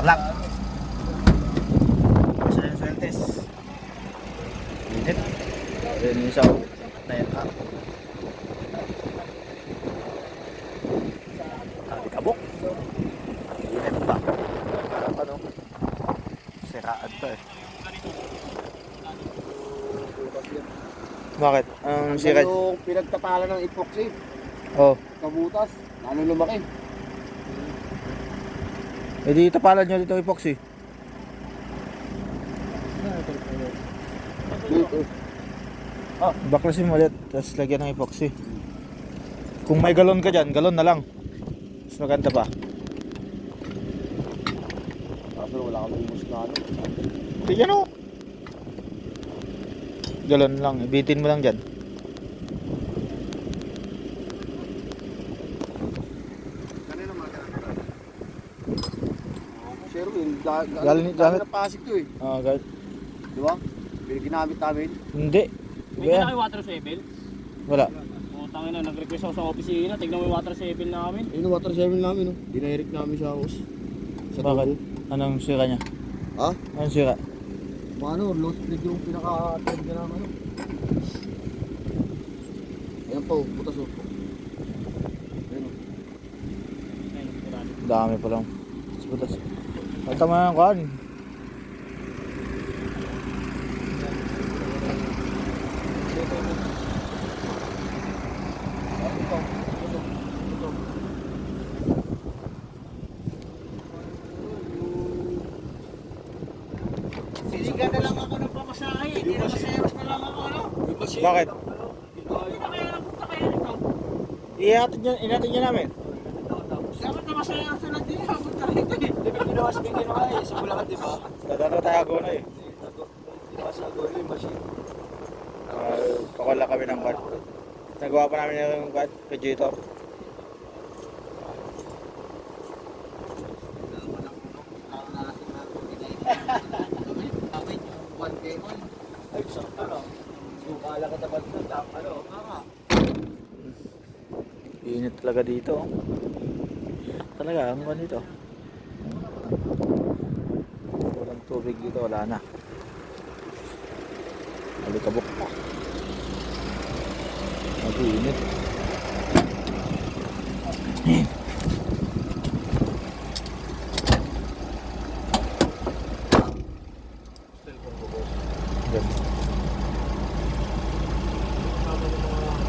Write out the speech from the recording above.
Tarlac. Sa yung sweltes. Init. Ayan yung isaw. Na yan ha. Kabok. Init pa. Ano? Siraan to eh. Bakit? Ang sira? Yung pinagtapalan ng epoxy, Oh. kabutas, lalo lumaki. Eh di tapalan nyo dito epoxy. Dito. Baklasin mo ulit, tapos lagyan ng epoxy. Kung may galon ka dyan, galon na lang. Mas maganda pa. Kaso wala kami mus na ano. Tignan o. Galon lang, ibitin mo lang dyan. Kanina mga ganun. Sherwin, Galing- galing na pasig to eh. Di ba? Ginamit namin. Hindi. May Ba yan? kayo water sevel? Wala. Putang ina, nag-request ako sa opisina. Tignan mo yung water sevel namin. Ayun, water seven namin, no? Dinairik namin sa house. Sa Bakit? tubo. Anong sira niya? Ha? Anong sira? Ano, low speed yung pinaka-trend na naman, ano? Ayan po, butas o. Ayan o. Ayun, kurado. Dami pa lang. Butas. Ang tama ng kuhan. Sinigan na lang ako ng pamasahe. Hindi na masayaros na lang ako, ano? Bakit? Hindi na kaya napunta kayo nito. Inatid niya namin. Dapat na masayaros na lang din. Habot na rito eh. Di ba ginawa sa bigyan mga eh, sa Bulacan, di ba? Natatago na eh. Ginawa sa Agoro yung machine. Pakula kami ng kuhan. Nagawa pa namin yung kuhan, Vegetator. Ay, sakto lang. Sukala ka dapat ng ano, kaka. Init talaga dito. Talaga, ang kuhan dito. Walang tubig dito, wala na. Alikabok pa. Mag-init.